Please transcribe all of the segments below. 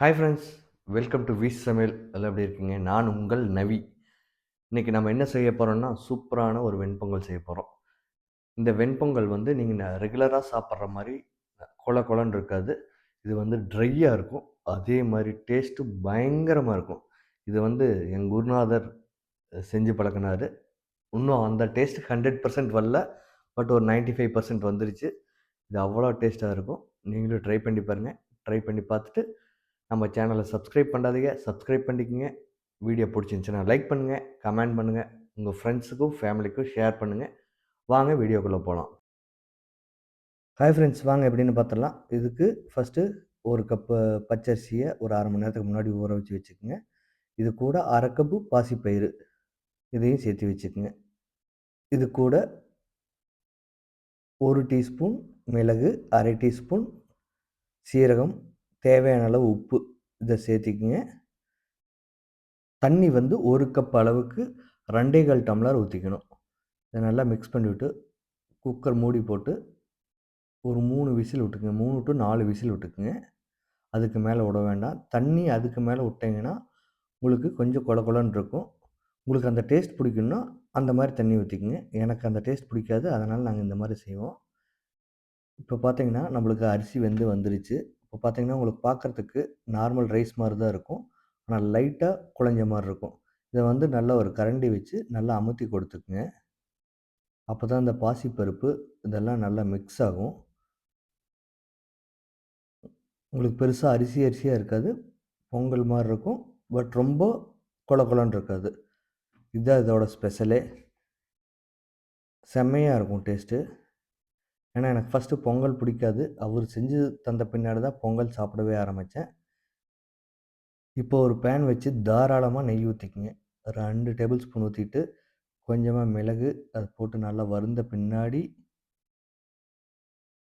Hi friends, welcome to views சமையல். எல்லாம் எப்படி இருக்கீங்க? நான் உங்கள் நவி. இன்றைக்கி நம்ம என்ன செய்ய போகிறோம்னா, சூப்பரான ஒரு வெண்பொங்கல் செய்ய போகிறோம். இந்த வெண்பொங்கல் வந்து நீங்கள் ரெகுலராக சாப்பிட்ற மாதிரி கொல கொலன்னு இருக்காது. இது வந்து ட்ரையாக இருக்கும். அதே மாதிரி டேஸ்ட்டு பயங்கரமாக இருக்கும். இது வந்து என் குருநாதர் செஞ்சு பழக்கினாரு. இன்னும் அந்த டேஸ்ட் 100% வரல. பட் ஒரு 95% வந்துருச்சு. இது அவ்வளோ டேஸ்ட்டாக இருக்கும். நீங்களும் ட்ரை பண்ணி பாருங்கள். ட்ரை பண்ணி பார்த்துட்டு நம்ம சேனலை சப்ஸ்கிரைப் பண்ணாதீங்க, சப்ஸ்கிரைப் பண்ணிக்கங்க. வீடியோ பிடிச்சிருந்துச்சுன்னா லைக் பண்ணுங்கள், கமெண்ட் பண்ணுங்கள், உங்கள் ஃப்ரெண்ட்ஸுக்கும் ஃபேமிலிக்கும் ஷேர் பண்ணுங்கள். வாங்க வீடியோக்குள்ளே போகலாம். ஹாய் ஃப்ரெண்ட்ஸ், வாங்க எப்படின்னு பார்த்துடலாம். இதுக்கு ஃபஸ்ட்டு ஒரு கப்பு பச்சரிசியை ஒரு அரை மணி நேரத்துக்கு முன்னாடி ஊற வச்சு வச்சுக்கோங்க. இது கூட அரை கப்பு பாசிப்பயிறு இதையும் சேர்த்து வச்சுக்கோங்க. இது கூட ஒரு டீஸ்பூன் மிளகு, அரை டீஸ்பூன் சீரகம், தேவையான அளவு உப்பு இதை சேர்த்திக்கங்க. தண்ணி வந்து ஒரு கப் அளவுக்கு 2 1/4 டம்ளர் ஊற்றிக்கணும். இதை நல்லா மிக்ஸ் பண்ணிவிட்டு குக்கர் மூடி போட்டு ஒரு 3 விசில் விட்டுக்குங்க. 3 டு 4 விசில் விட்டுக்குங்க. அதுக்கு மேலே விட வேண்டாம். தண்ணி அதுக்கு மேலே விட்டிங்கன்னா உங்களுக்கு கொஞ்சம் கொல கொலன்னு இருக்கும். உங்களுக்கு அந்த டேஸ்ட் பிடிக்குன்னா அந்த மாதிரி தண்ணி ஊற்றிக்குங்க. எனக்கு அந்த டேஸ்ட் பிடிக்காது, அதனால் நாங்கள் இந்த மாதிரி செய்வோம். இப்போ பார்த்தீங்கன்னா நம்மளுக்கு அரிசி வெந்து வந்துருச்சு. இப்போ பார்த்தீங்கன்னா உங்களுக்கு பார்க்குறதுக்கு நார்மல் ரைஸ் மாதிரி தான் இருக்கும். ஆனால் லைட்டாக குழஞ்ச மாதிரி இருக்கும். இதை வந்து நல்லா ஒரு கரண்டி வச்சு நல்லா அமுத்தி கொடுத்துக்குங்க. அப்போ தான் இந்த பாசிப்பருப்பு இதெல்லாம் நல்லா மிக்ஸ் ஆகும். உங்களுக்கு பெருசா அரிசியாக இருக்காது. பொங்கல் மாரி இருக்கும். பட் ரொம்ப கொல கொலன்னு இருக்காது. இதுதான் இதோட ஸ்பெஷலே. செம்மையா இருக்கும் டேஸ்ட்டு. ஏன்னா எனக்கு ஃபஸ்ட்டு பொங்கல் பிடிக்காது. அவர் செஞ்சு தந்த பின்னாடி தான் பொங்கல் சாப்பிடவே ஆரம்பிச்சேன். இப்போ ஒரு பேன் வச்சு தாராளமா நெய் ஊத்திக்கங்க. 2 டேபிள் ஸ்பூன் ஊத்திட்டு, கொஞ்சமா மிளகு அத போட்டு நல்லா வறுந்த பின்னாடி,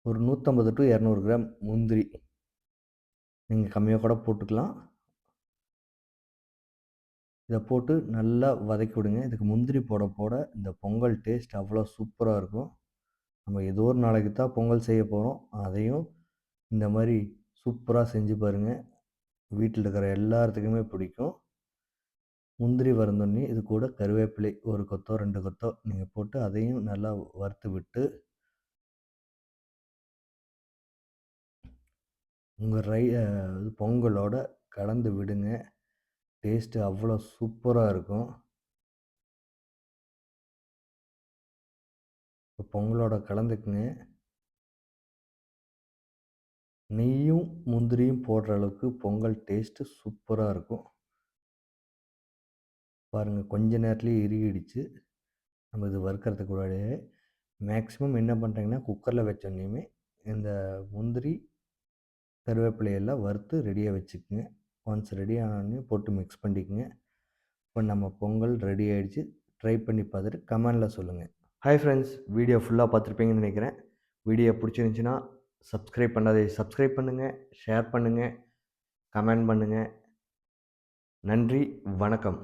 ஒரு 150 டூ 200 கிராம் முந்திரி. நீங்க கம்மியா கூட போட்டுக்கலாம். இத போட்டு நல்லா வதக்கி விடுங்க. இதுக்கு முந்திரி போட இந்த பொங்கல் டேஸ்ட் அவ்வளோ சூப்பரா இருக்கும். நம்ம ஏதோ ஒரு நாளைக்கு தான் பொங்கல் செய்ய போறோம். அதையும் இந்த மாரி சூப்பரா செஞ்சு பாருங்க. வீட்ல இருக்கிற எல்லாத்துக்குமே பிடிக்கும். முந்திரி வறுத்தோனே இது கூட கருவேப்பிலை 1 கொத்தோ, 2 கொத்தோ நீங்க போட்டு அதையும் நல்லா வறுத்து விட்டு, உங்க பொங்கலோட கலந்து விடுங்க. டேஸ்ட்டு அவ்வளோ சூப்பரா இருக்கும். இப்போ பொங்கலோட கலந்துக்குங்க. நெய்யும், முந்திரியும் போடுற அளவுக்கு பொங்கல் டேஸ்ட்டு சூப்பரா இருக்கும். பாருங்க கொஞ்ச நேரத்திலேயே இறுகிடுச்சு. நம்ம இது வறுக்கிறதுக்கு முன்னாடியே மேக்ஸிமம் என்ன பண்ணுறீங்கன்னா, குக்கரில் வச்சோனையுமே இந்த முந்திரி, கருவேப்பிலை எல்லாம் வறுத்து ரெடியா வச்சுக்கங்க. ஒன்ஸ் ரெடி ஆனோனே போட்டு மிக்ஸ் பண்ணிக்கங்க. இப்போ நம்ம பொங்கல் ரெடி ஆயிடுச்சு. ட்ரை பண்ணி பார்த்துட்டு கமெண்ட்ல சொல்லுங்கள். ஹாய் ஃப்ரெண்ட்ஸ், வீடியோ ஃபுல்லாக பார்த்துருப்பீங்கன்னு நினைக்கிறேன். வீடியோ பிடிச்சிருந்துச்சின்னா சப்ஸ்கிரைப் பண்ணாதே சப்ஸ்கிரைப் பண்ணுங்கள், ஷேர் பண்ணுங்கள், கமெண்ட் பண்ணுங்கள். நன்றி, வணக்கம்.